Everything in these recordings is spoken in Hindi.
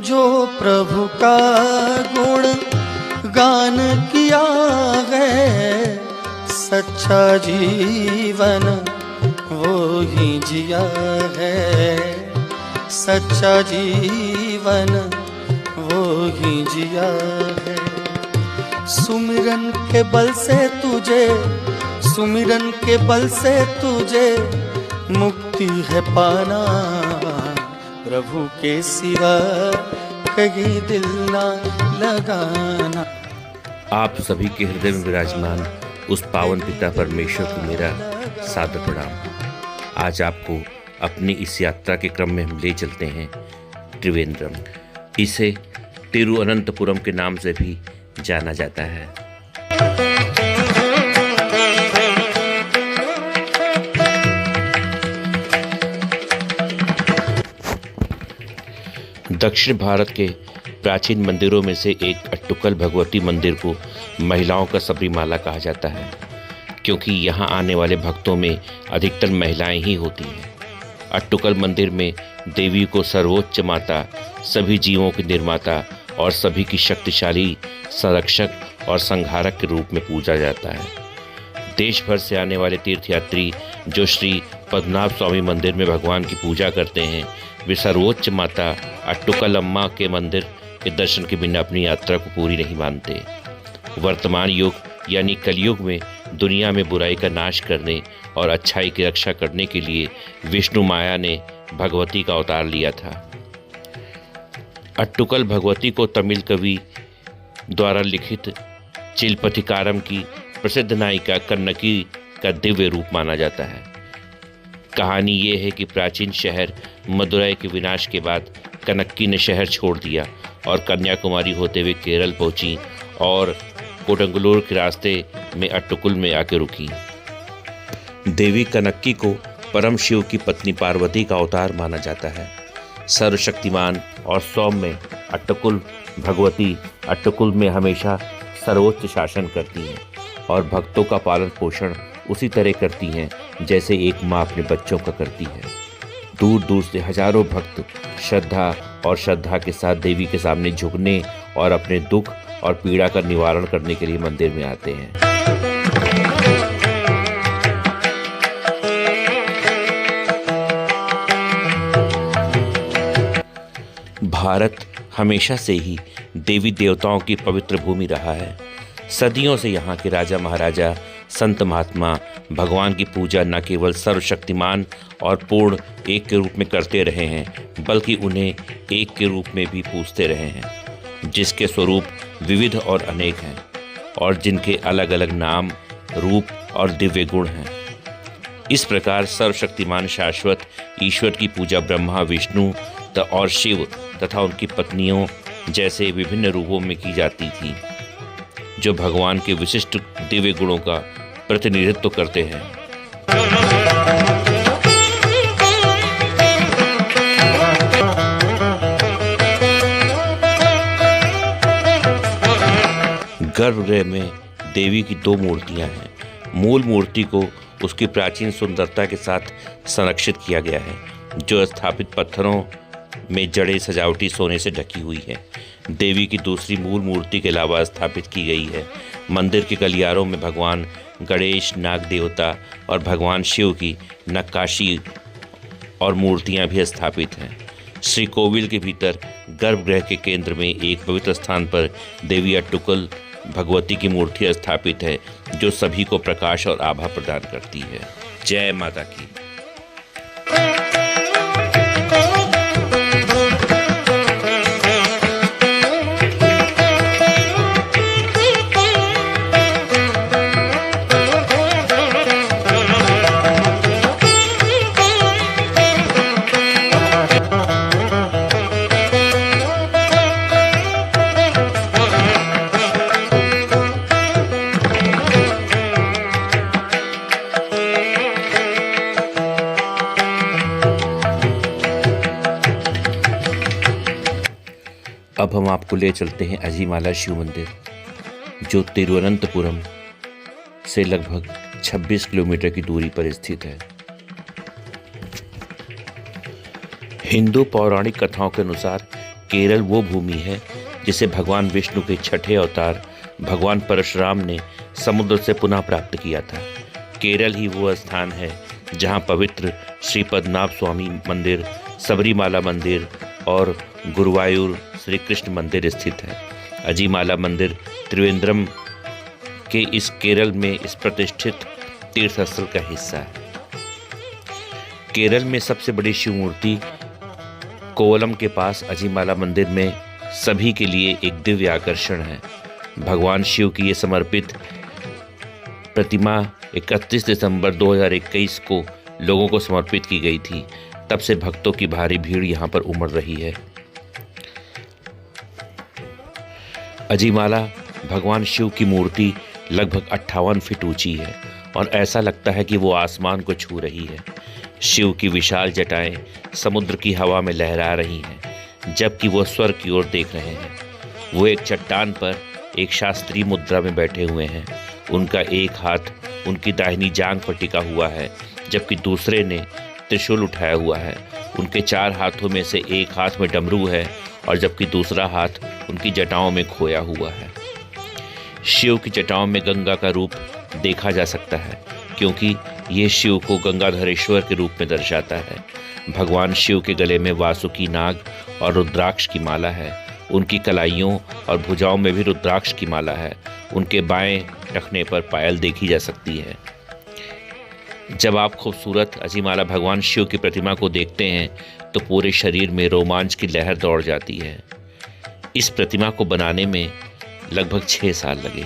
जो प्रभु का गुण गान किया है, सच्चा जीवन वो ही जिया है, सच्चा जीवन वो ही जिया है। सुमिरन के बल से तुझे, सुमिरन के बल से तुझे मुक्ति है पाना, प्रभु के सिवा कहीं दिल ना लगाना। आप सभी के हृदय में विराजमान उस पावन पिता परमेश्वर को मेरा सादर प्रणाम। आज आपको अपनी इस यात्रा के क्रम में हम ले चलते हैं त्रिवेंद्रम। इसे तिरुअनंतपुरम के नाम से भी जाना जाता है। दक्षिण भारत के प्राचीन मंदिरों में से एक अट्टुक्कल भगवती मंदिर को महिलाओं का सबरीमाला कहा जाता है, क्योंकि यहाँ आने वाले भक्तों में अधिकतर महिलाएं ही होती हैं। अट्टुक्कल मंदिर में देवी को सर्वोच्च माता, सभी जीवों की निर्माता और सभी की शक्तिशाली संरक्षक और संहारक के रूप में पूजा जाता है। देश भर से आने वाले तीर्थयात्री जो श्री पद्मनाभ स्वामी मंदिर में भगवान की पूजा करते हैं, वे सर्वोच्च माता अट्टुक्कल अम्मा के मंदिर के दर्शन के बिना अपनी यात्रा को पूरी नहीं मानते। वर्तमान युग यानी कलयुग में दुनिया में बुराई का नाश करने और अच्छाई की रक्षा करने के लिए विष्णु माया ने भगवती का अवतार लिया था। अट्टुक्कल भगवती को तमिल कवि द्वारा लिखित चिलपथिकारम की प्रसिद्ध नायिका कन्नकी का दिव्य रूप माना जाता है। कहानी ये है कि प्राचीन शहर मदुरै के विनाश के बाद कन्नकी ने शहर छोड़ दिया और कन्याकुमारी होते हुए केरल पहुंची और कोडंगलूर के रास्ते में अट्टुक्कल में आके रुकी। देवी कन्नकी को परम शिव की पत्नी पार्वती का अवतार माना जाता है। सर्वशक्तिमान और सौम्य अट्टुक्कल भगवती अट्टुक्कल में हमेशा सर्वोच्च शासन करती हैं और भक्तों का पालन पोषण उसी तरह करती हैं जैसे एक माँ अपने बच्चों का करती है। दूर दूर से हजारों भक्त श्रद्धा के साथ देवी के सामने झुकने और अपने दुख और पीड़ा का निवारण करने के लिए मंदिर में आते हैं। भारत हमेशा से ही देवी देवताओं की पवित्र भूमि रहा है। सदियों से यहाँ के राजा महाराजा, संत महात्मा भगवान की पूजा न केवल सर्वशक्तिमान और पूर्ण एक के रूप में करते रहे हैं, बल्कि उन्हें एक के रूप में भी पूजते रहे हैं, जिसके स्वरूप विविध और अनेक हैं और जिनके अलग अलग नाम, रूप और दिव्य गुण हैं। इस प्रकार सर्वशक्तिमान शाश्वत ईश्वर की पूजा ब्रह्मा, विष्णु और शिव तथा उनकी पत्नियों जैसे विभिन्न रूपों में की जाती थी, जो भगवान के विशिष्ट दिव्य गुणों का प्रतिनिधित्व करते हैं। गर्भगृह में देवी की दो मूर्तियां हैं। मूल मूर्ति को उसकी प्राचीन सुंदरता के साथ संरक्षित किया गया है, जो स्थापित पत्थरों में जड़े सजावटी सोने से ढकी हुई है। देवी की दूसरी मूल मूर्ति के अलावा स्थापित की गई है। मंदिर के गलियारों में भगवान गणेश, नाग देवता और भगवान शिव की नक्काशी और मूर्तियां भी स्थापित हैं। श्री कोविल के भीतर गर्भगृह के केंद्र में एक पवित्र स्थान पर देवी अट्टुक्कल भगवती की मूर्ति स्थापित है, जो सभी को प्रकाश और आभा प्रदान करती है। जय माता की। अब हम आपको ले चलते हैं अजीमाला शिव मंदिर, जो तिरुवनंतपुरम से लगभग 26 किलोमीटर की दूरी पर स्थित है। हिंदू पौराणिक कथाओं के अनुसार केरल वो भूमि है जिसे भगवान विष्णु के छठे अवतार भगवान परशुराम ने समुद्र से पुनः प्राप्त किया था। केरल ही वो स्थान है जहाँ पवित्र श्री पद्मनाभ स्वामी मंदिर, सबरीमाला मंदिर और गुरुवायूर श्री कृष्ण मंदिर स्थित है। अजीमाला मंदिर त्रिवेंद्रम के इस केरल में इस प्रतिष्ठित तीर्थस्थल का हिस्सा है। केरल में सबसे बड़ी शिव मूर्ति कोवलम के पास अजीमाला मंदिर में सभी के लिए एक दिव्य आकर्षण है। भगवान शिव की ये समर्पित प्रतिमा 31 दिसंबर 2021 को लोगों को समर्पित की गई थी। तब से भक्तों की भारी भीड़ यहाँ पर उमड़ रही है। अजीमाला भगवान शिव की मूर्ति लगभग 58 फीट ऊंची है और ऐसा लगता है कि वो आसमान को छू रही है। शिव की विशाल जटाएं समुद्र की हवा में लहरा रही हैं, जबकि वो स्वर्ग की ओर देख रहे हैं। वो एक चट्टान पर एक शास्त्रीय मुद्रा में बैठे हुए हैं। उनका एक हाथ उनकी दाहिनी जांघ पर टिका हुआ है, जबकि दूसरे ने त्रिशूल उठाया हुआ है। उनके 4 हाथों में से एक हाथ में डमरू है और जबकि दूसरा हाथ उनकी जटाओं में खोया हुआ है। शिव की जटाओं में गंगा का रूप देखा जा सकता है, क्योंकि ये शिव को गंगाधरेश्वर के रूप में दर्शाता है। भगवान शिव के गले में वासुकी नाग और रुद्राक्ष की माला है। उनकी कलाइयों और भुजाओं में भी रुद्राक्ष की माला है। उनके बाएं टखने पर पायल देखी जा सकती है। जब आप खूबसूरत अजीमाला भगवान शिव की प्रतिमा को देखते हैं तो पूरे शरीर में रोमांच की लहर दौड़ जाती है। इस प्रतिमा को बनाने में लगभग 6 साल लगे।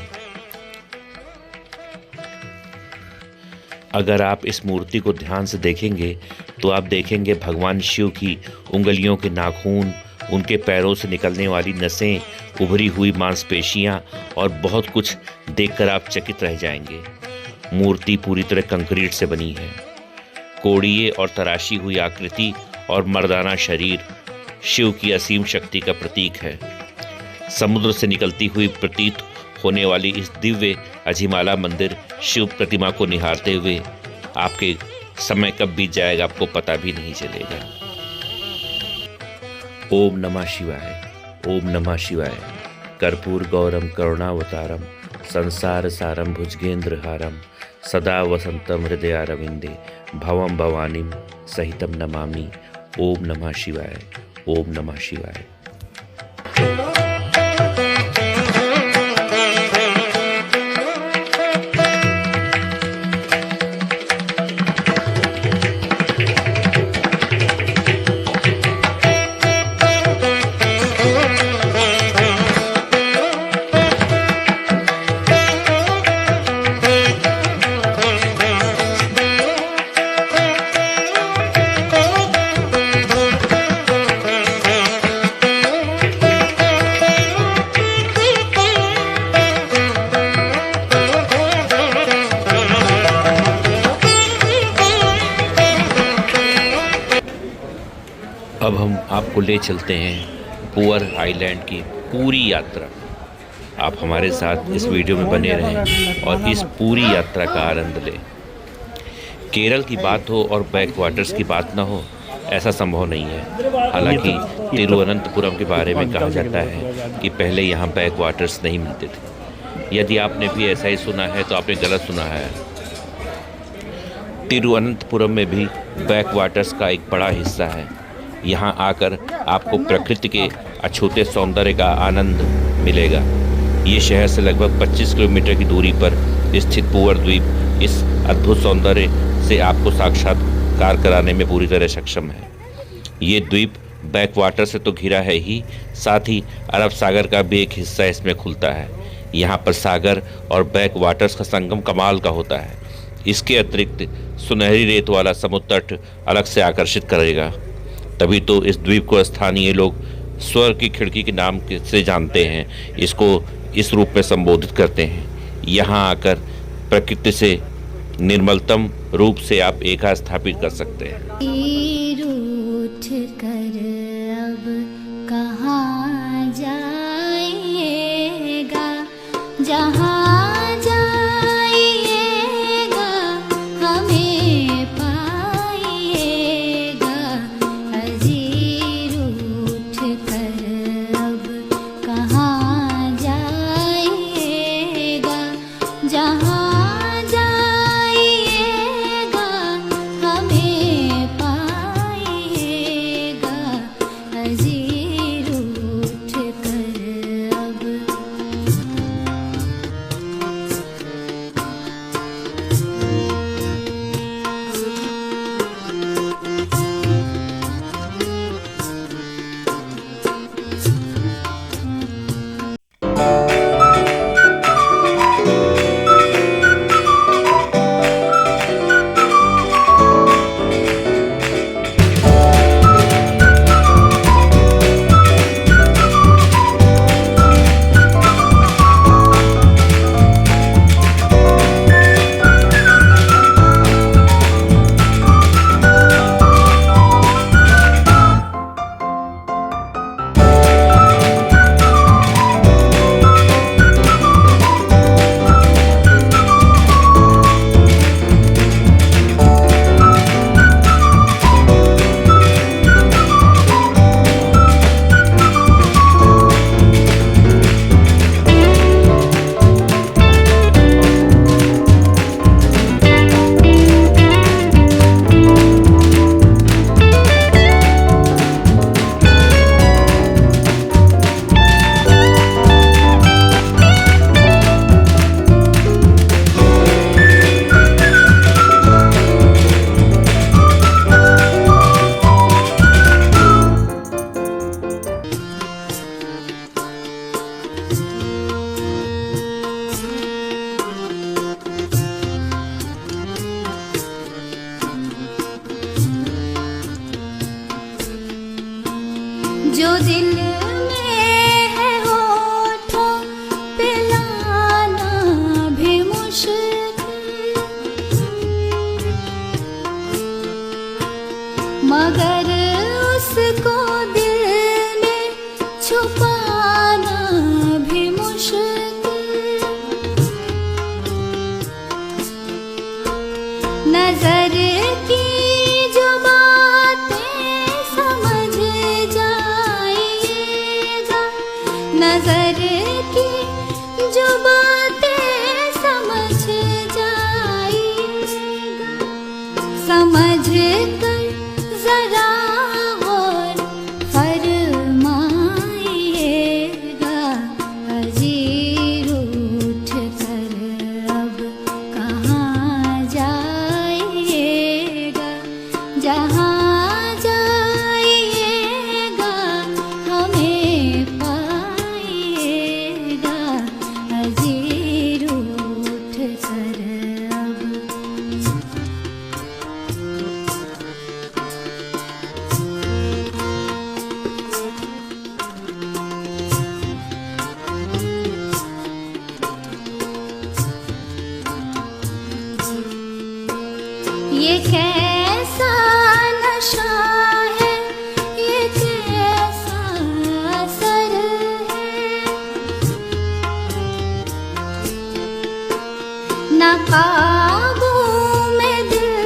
अगर आप इस मूर्ति को ध्यान से देखेंगे तो आप देखेंगे भगवान शिव की उंगलियों के नाखून, उनके पैरों से निकलने वाली नसें, उभरी हुई मांसपेशियां और बहुत कुछ देखकर आप चकित रह जाएंगे। मूर्ति पूरी तरह कंक्रीट से बनी है। कोड़िए और तराशी हुई आकृति और मर्दाना शरीर शिव की असीम शक्ति का प्रतीक है। समुद्र से निकलती हुई प्रतीत होने वाली इस दिव्य अजीमाला मंदिर शिव प्रतिमा को निहारते हुए आपके समय कब बीत जाएगा आपको पता भी नहीं चलेगा। ओम नमः शिवाय, ओम नमः शिवाय। कर्पूर गौरम करुणावतारम संसार सारम भुजगेंद्रहारम सदा वसंतम हृदयारविंदे भवम भवानीम सहितम नमामि। ओम नमः शिवाय, ओम नमः शिवाय। अब हम आपको ले चलते हैं पुअर आइलैंड की पूरी यात्रा। आप हमारे साथ इस वीडियो में बने रहें और इस पूरी यात्रा का आनंद लें। केरल की बात हो और बैक वाटर्स की बात ना हो, ऐसा संभव नहीं है। हालांकि तिरुवनंतपुरम के बारे में कहा जाता है कि पहले यहाँ बैक वाटर्स नहीं मिलते थे। यदि आपने भी ऐसा ही सुना है तो आपने गलत सुना है। तिरुवनंतपुरम में भी बैक वाटर्स का एक बड़ा हिस्सा है। यहाँ आकर आपको प्रकृति के अछूते सौंदर्य का आनंद मिलेगा। ये शहर से लगभग 25 किलोमीटर की दूरी पर स्थित पुअर द्वीप इस अद्भुत सौंदर्य से आपको साक्षात्कार कराने में पूरी तरह सक्षम है। ये द्वीप बैक वाटर से तो घिरा है ही, साथ ही अरब सागर का भी एक हिस्सा इसमें खुलता है। यहाँ पर सागर और बैक वाटर्स का संगम कमाल का होता है। इसके अतिरिक्त सुनहरी रेत वाला समुद्र तट अलग से आकर्षित करेगा। तभी तो इस द्वीप को स्थानीय लोग स्वर्ग की खिड़की के नाम से जानते हैं। इसको इस रूप में संबोधित करते हैं। यहाँ आकर प्रकृति से निर्मलतम रूप से आप एका स्थापित कर सकते हैं। उठ कर अब कहाँ जाएगा, जहाँ जाइएगा हमें पाइएगा। अजीर उठ कर जो दिल में है होठों पे लाना भी मुश्किल, मगर उसको दिल में छुपाना भी मुश्किल। नजर की जो बातें समझ जाइएगा, नजर की जो बातें समझ जाइएगा, समझ कर जरा और फरमाइएगा। अजीर उठ कर अब कहाँ जाइएगा, जहाँ जाइएगा हमें पाइएगा। अजीर उठ कर अब ये कैसा नशा है, ये कैसा असर है, ना काबू में दिल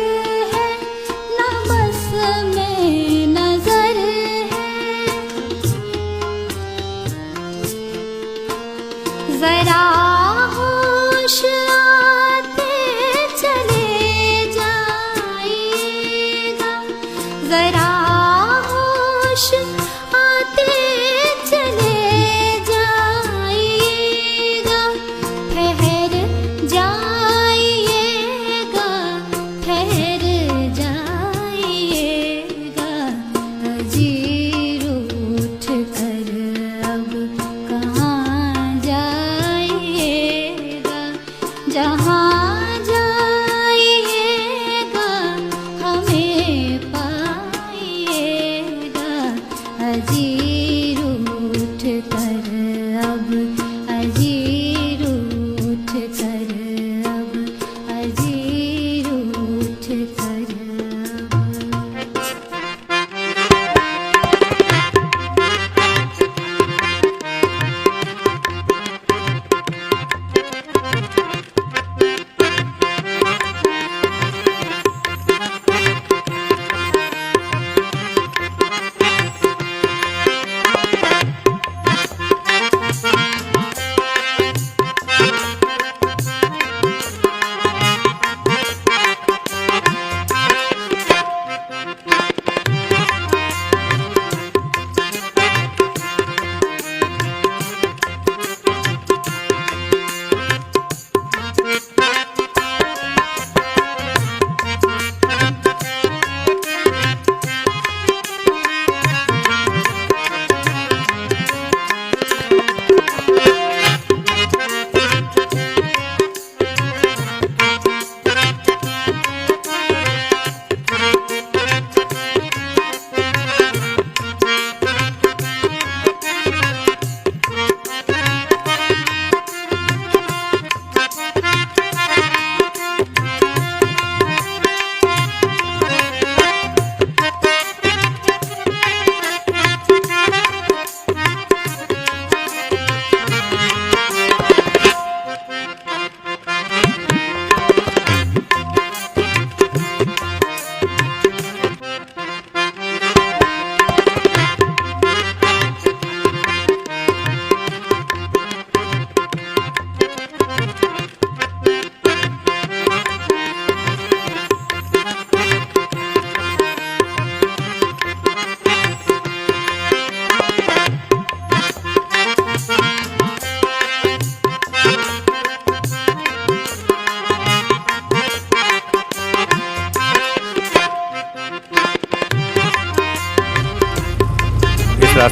है, ना बस में नजर है। जरा होश आते चले जाइएगा, जरा होश आते चले जाइएगा। ठहर जाइएगा, ठहर जाइएगा। अजीर उठ कर अब कहाँ जाइएगा,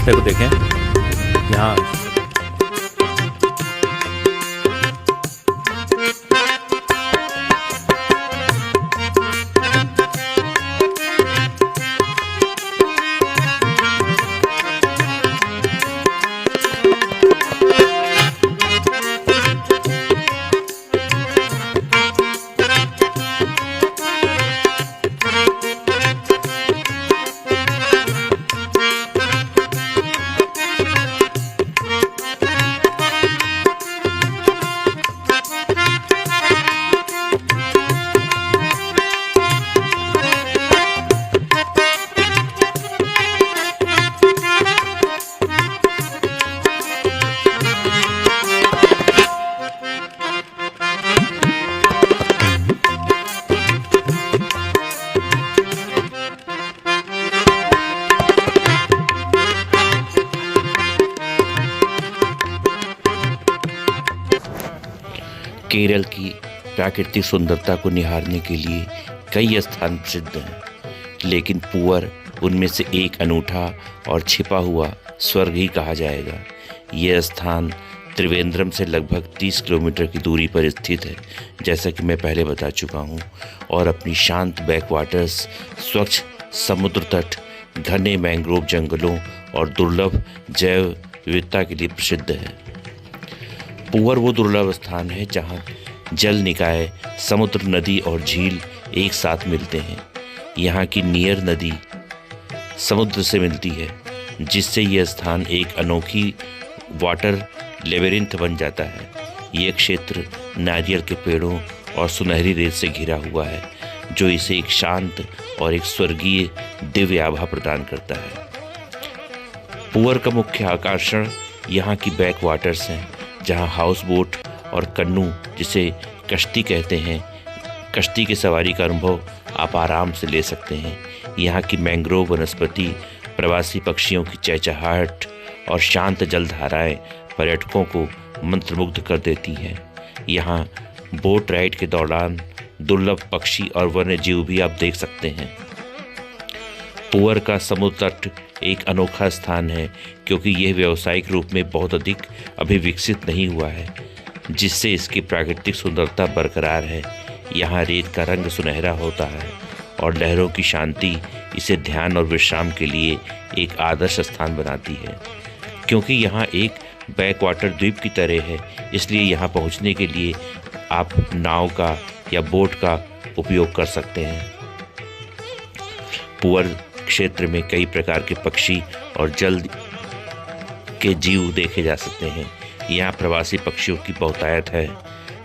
रास्ते को देखें, यहाँ केरल की प्राकृतिक सुंदरता को निहारने के लिए कई स्थान प्रसिद्ध हैं, लेकिन पुअर उनमें से एक अनूठा और छिपा हुआ स्वर्ग ही कहा जाएगा। यह स्थान त्रिवेंद्रम से लगभग 30 किलोमीटर की दूरी पर स्थित है, जैसा कि मैं पहले बता चुका हूँ, और अपनी शांत बैकवाटर्स, स्वच्छ समुद्र तट, घने मैंग्रोव जंगलों और दुर्लभ जैव विविधता के लिए प्रसिद्ध है। पुअर वो दुर्लभ स्थान है जहाँ जल निकाय, समुद्र, नदी और झील एक साथ मिलते हैं। यहाँ की नियर नदी समुद्र से मिलती है, जिससे यह स्थान एक अनोखी वाटर लेबिरिंथ बन जाता है। यह क्षेत्र नारियल के पेड़ों और सुनहरी रेत से घिरा हुआ है, जो इसे एक शांत और एक स्वर्गीय दिव्य आभा प्रदान करता है। पुअर का मुख्य आकर्षण यहाँ की बैक वाटर्स हैं, जहाँ हाउस बोट और कन्नू, जिसे कश्ती कहते हैं, कश्ती की सवारी का अनुभव आप आराम से ले सकते हैं। यहाँ की मैंग्रोव वनस्पति, प्रवासी पक्षियों की चहचहाहट और शांत जलधाराएं पर्यटकों को मंत्रमुग्ध कर देती हैं। यहाँ बोट राइड के दौरान दुर्लभ पक्षी और वन्य जीव भी आप देख सकते हैं। पुअर का समुद्र तट एक अनोखा स्थान है, क्योंकि यह व्यावसायिक रूप में बहुत अधिक अभी विकसित नहीं हुआ है, जिससे इसकी प्राकृतिक सुंदरता बरकरार है। यहाँ रेत का रंग सुनहरा होता है और लहरों की शांति इसे ध्यान और विश्राम के लिए एक आदर्श स्थान बनाती है। क्योंकि यहाँ एक बैकवाटर द्वीप की तरह है, इसलिए यहाँ पहुँचने के लिए आप नाव का या बोट का उपयोग कर सकते हैं। पुअर क्षेत्र में कई प्रकार के पक्षी और जल के जीव देखे जा सकते हैं। यहाँ प्रवासी पक्षियों की बहुतायत है,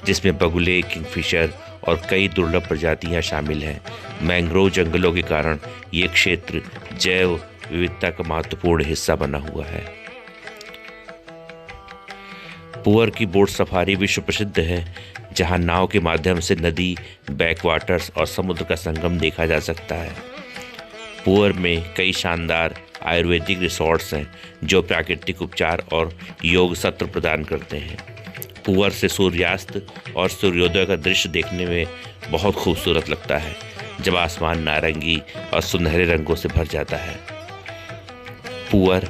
जिसमें बगुले, किंगफिशर और कई दुर्लभ प्रजातियाँ शामिल हैं। मैंग्रोव जंगलों के कारण ये क्षेत्र जैव विविधता का महत्वपूर्ण हिस्सा बना हुआ है। पुअर की बोट सफारी विश्व प्रसिद्ध है, जहाँ नाव के माध्यम से नदी, बैकवाटर्स और समुद्र का संगम देखा जा सकता है। पुअर में कई शानदार आयुर्वेदिक रिसोर्ट्स हैं, जो प्राकृतिक उपचार और योग सत्र प्रदान करते हैं। पुअर से सूर्यास्त और सूर्योदय का दृश्य देखने में बहुत खूबसूरत लगता है, जब आसमान नारंगी और सुनहरे रंगों से भर जाता है। पुअर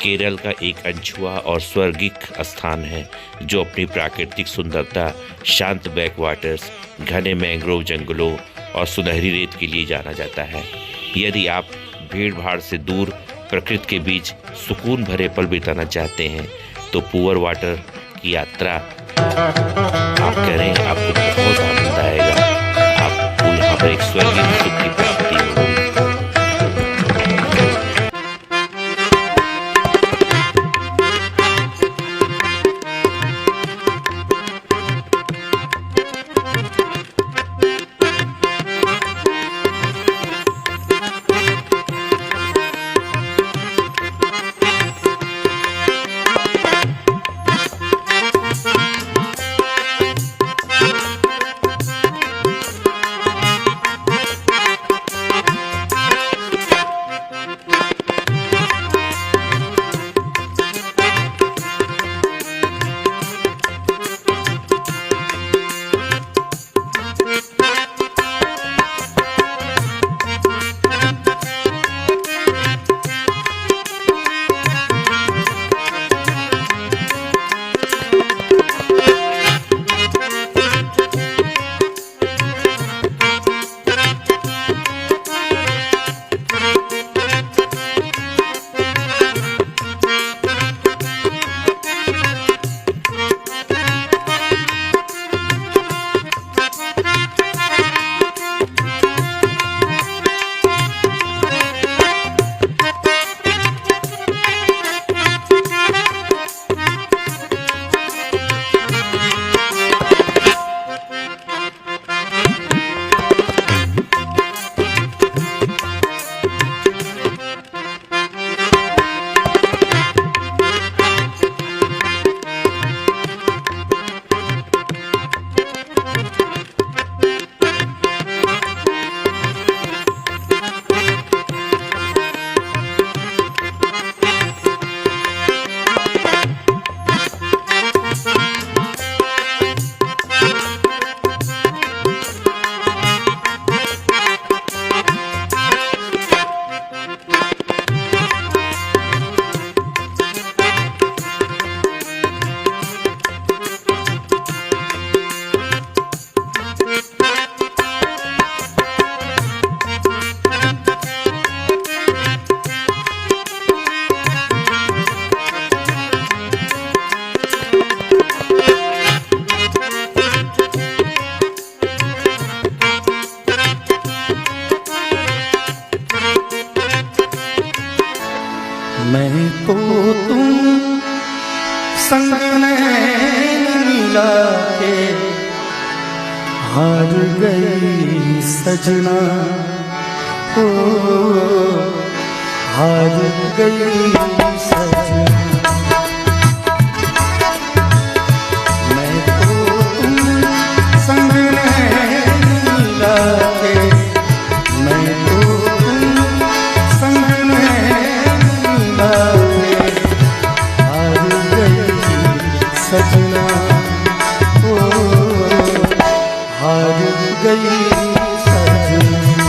केरल का एक अनछुआ और स्वर्गिक स्थान है, जो अपनी प्राकृतिक सुंदरता, शांत बैकवाटर्स, घने मैंग्रोव जंगलों और सुनहरी रेत के लिए जाना जाता है। यदि आप भीड़ भाड़ से दूर प्रकृति के बीच सुकून भरे पल बिताना चाहते हैं, तो पुअर वाटर की यात्रा आप करें, आपको बहुत आनंद आएगा। आपको यहाँ पर एक स्वर्गीय सुख की प्राप्ति होगी। संग नैन मिला के हार गई सजना, ओ हार गई सजना। मैं तो तुम संग नैन मिला के, मैं तो तुम संग नैन मिला के हार गई सजना, ओ हार गई सजना।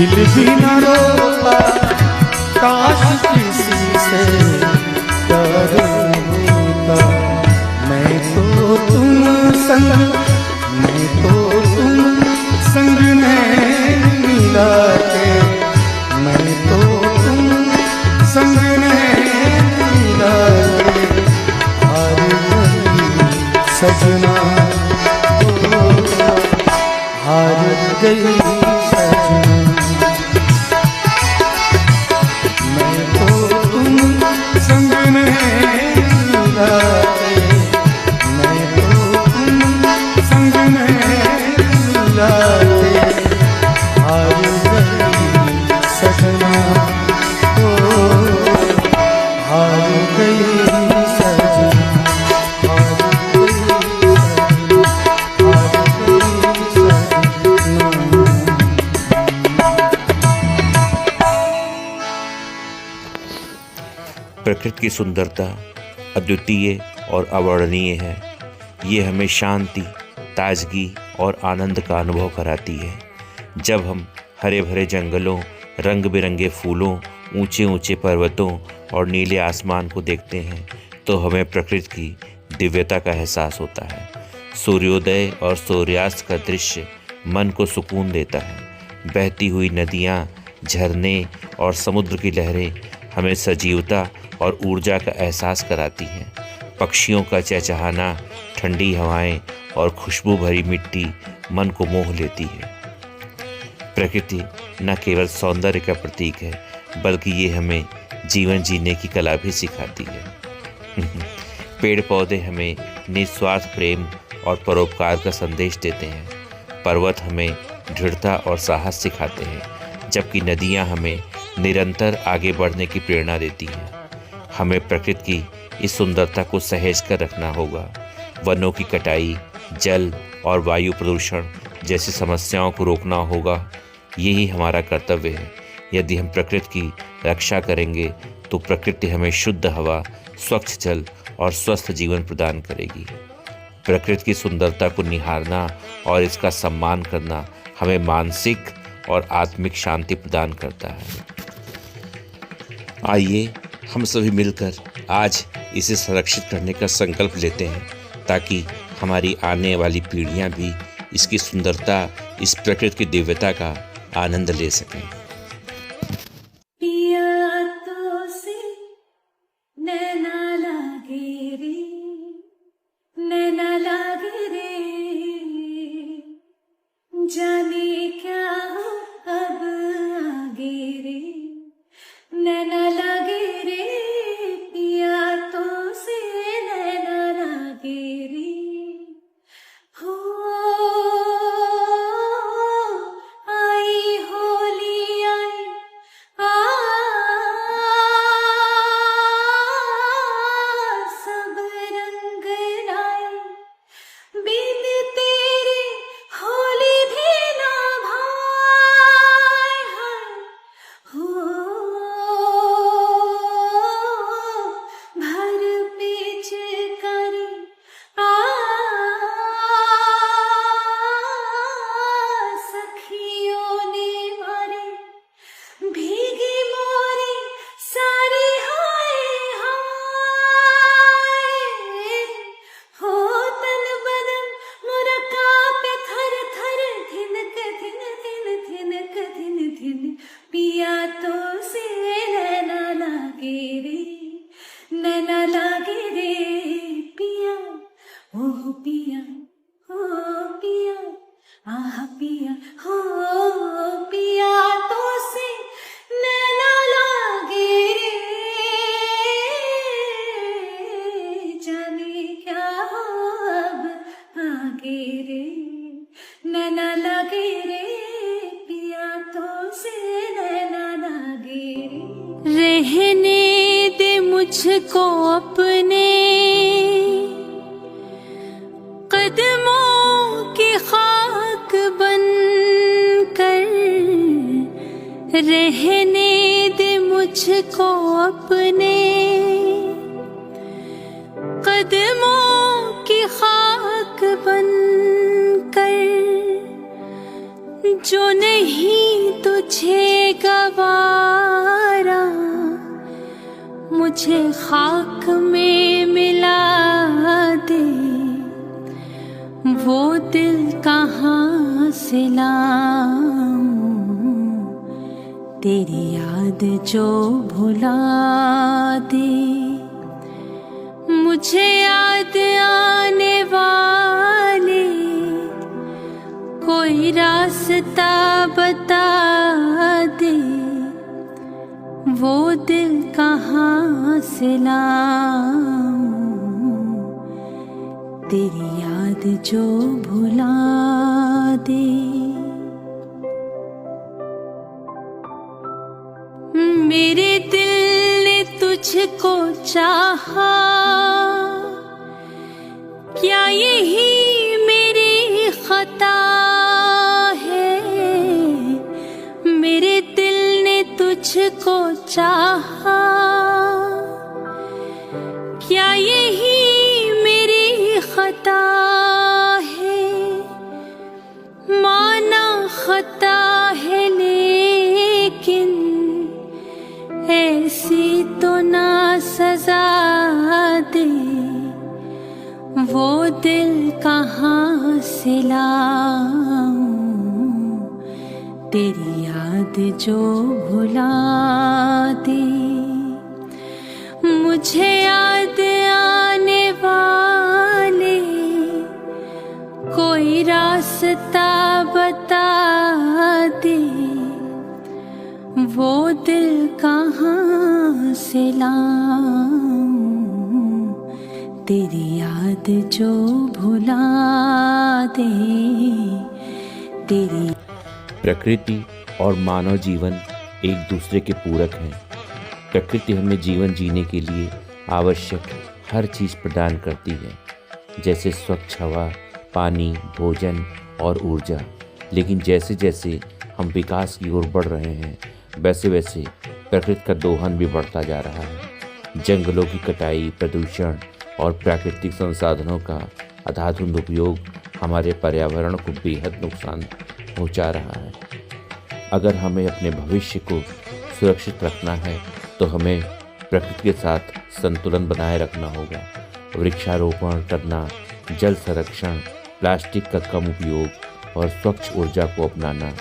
दिल भी न रोता, काश किसी से प्यार होता। मैं तो तुम संग, मैं तो तुम संग नहीं मिला के, मैं तो तुम संग नहीं मिला के, हार गई सजना, हार गई सजना। मैं तो तुम संग नहीं मिला के, मैं तो तुम संग नहीं मिला के, हार गई सजना, हार गई सजना, हार गई सजना। प्रकृति की सुंदरता अद्वितीय और अवर्णनीय है। ये हमें शांति, ताजगी और आनंद का अनुभव कराती है। जब हम हरे भरे जंगलों, रंग बिरंगे फूलों, ऊंचे ऊंचे पर्वतों और नीले आसमान को देखते हैं तो हमें प्रकृति की दिव्यता का एहसास होता है। सूर्योदय और सूर्यास्त का दृश्य मन को सुकून देता है। बहती हुई नदियाँ, झरने और समुद्र की लहरें हमें सजीवता और ऊर्जा का एहसास कराती हैं। पक्षियों का चहचहाना, ठंडी हवाएं और खुशबू भरी मिट्टी मन को मोह लेती है। प्रकृति न केवल सौंदर्य का प्रतीक है, बल्कि ये हमें जीवन जीने की कला भी सिखाती है। पेड़ पौधे हमें निस्वार्थ प्रेम और परोपकार का संदेश देते हैं। पर्वत हमें दृढ़ता और साहस सिखाते हैं, जबकि नदियाँ हमें निरंतर आगे बढ़ने की प्रेरणा देती हैं। हमें प्रकृति की इस सुंदरता को सहेज कर रखना होगा। वनों की कटाई, जल और वायु प्रदूषण जैसी समस्याओं को रोकना होगा। यही हमारा कर्तव्य है। यदि हम प्रकृति की रक्षा करेंगे तो प्रकृति हमें शुद्ध हवा, स्वच्छ जल और स्वस्थ जीवन प्रदान करेगी। प्रकृति की सुंदरता को निहारना और इसका सम्मान करना हमें मानसिक और आत्मिक शांति प्रदान करता है। आइए हम सभी मिलकर आज इसे संरक्षित करने का संकल्प लेते हैं, ताकि हमारी आने वाली पीढ़ियां भी इसकी सुंदरता, इस प्रकृति की दिव्यता का आनंद ले सकें। पिया तो से नैना लागे रे, नैना लागे रे, जाने क्या अब आगे रे, नैना लागे रे, पिया तो से नैना लागे रे। हो आई होली आई, सब रंग लाए, बिन तेरे होली भी ना भाए। हो भर पीछ करी सखियों ने मारे, भीगी मोरी सारी हाय हाय। हो तन बदन मोरा कांपे थर थर, थिनक थिन थिन थिनक थिन थिन, पिया तो से नैना लागे रे, नैना लागे रे, पिया ओ पिया, ओ पिया, आह पिया, हो पिया तो से नैना लागे रे, जाने क्या अब आगे रे, नैना लागे रे, पिया तो से नैना लागे रे। रहने दे मुझको अपने कदमों की खाक बन कर, रहने दे मुझको अपने कदमों की खाक बन कर, जो नहीं तुझे गवारा, मुझे खाक में मिला दे, वो दिल कहाँ से लाऊं, तेरी याद जो भुला दे। मुझे याद आने वाले कोई रास्ता बता दे, वो दिल कहाँ से लाऊं, तेरी याद जो भुला दे। मेरे दिल ने तुझको चाहा, क्या यही मेरी खता है? मेरे दिल ने तुझको चाहा, क्या यही मेरी खता है? माना खता है लेकिन ऐसी तो ना सजा दे, वो दिल कहाँ से लाऊं, तेरी याद जो भुला दे। मुझे याद आने वाले कोई रास्ता बता दे, वो दिल कहाँ से लाऊं, तेरी याद जो भुला दे, तेरी। प्रकृति और मानव जीवन एक दूसरे के पूरक हैं। प्रकृति हमें जीवन जीने के लिए आवश्यक हर चीज़ प्रदान करती है, जैसे स्वच्छ हवा, पानी, भोजन और ऊर्जा। लेकिन जैसे जैसे हम विकास की ओर बढ़ रहे हैं, वैसे वैसे प्रकृति का दोहन भी बढ़ता जा रहा है। जंगलों की कटाई, प्रदूषण और प्राकृतिक संसाधनों का अंधाधुंध उपयोग हमारे पर्यावरण को बेहद नुकसान पहुंचा रहा है। अगर हमें अपने भविष्य को सुरक्षित रखना है तो हमें प्रकृति के साथ संतुलन बनाए रखना होगा। वृक्षारोपण करना, जल संरक्षण, प्लास्टिक का कम उपयोग और स्वच्छ ऊर्जा को अपनाना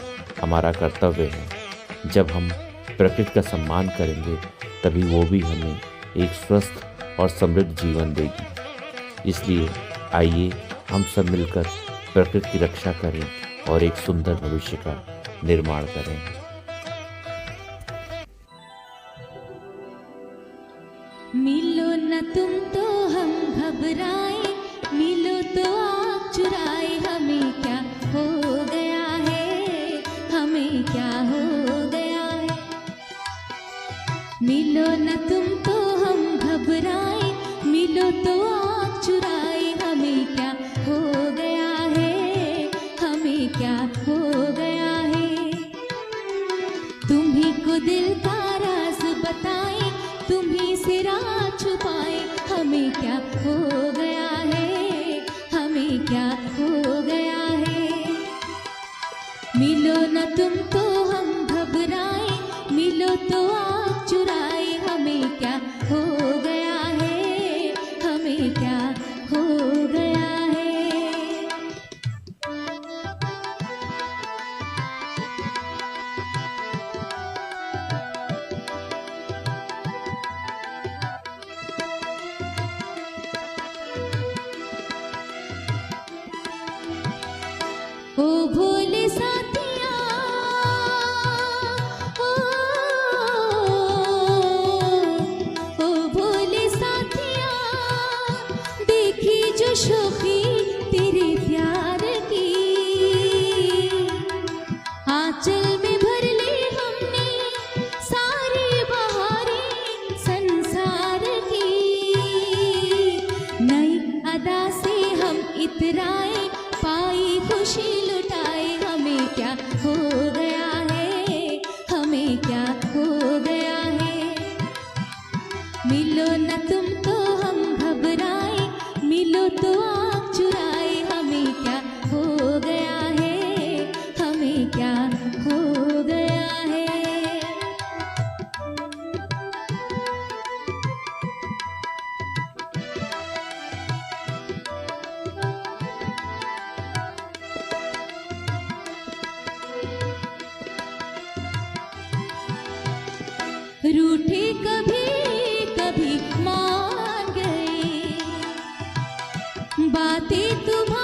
हमारा कर्तव्य है। जब हम प्रकृति का सम्मान करेंगे तभी वो भी हमें एक स्वस्थ और समृद्ध जीवन देगी। इसलिए आइए हम सब मिलकर प्रकृति की रक्षा करें और एक सुंदर भविष्य का निर्माण करें। मिलो न तुम तो हम घबराए, मिलो तो आँख चुराए, हमें क्या हो गया है, हमें क्या हो गया है। मिलो न तुम तो हम घबराए, मिलो तो आँख चुराए, हमें क्या हो गया है, हमें क्या हो गया है। तुम्ही को दिल का राज बताए, तुम्ही से राज छुपाए, हमें क्या हो गया है, हमें क्या हो गया है। मिलो न तुम तो हम घबराए, मिलो तो आँख चुराए, हमें क्या हो गया है, हमें क्या हो गया है। ओ भोले साथिया, ओ भोले साथिया, देखी जो शोखी तेरे प्यार की, आंचल में भर ले हमने सारी बहारें संसार की। नई अदा से हम इतराए, पाई खुशी लुटाए, हमें क्या रूठे कभी कभी मान गए बातें तुम्हारी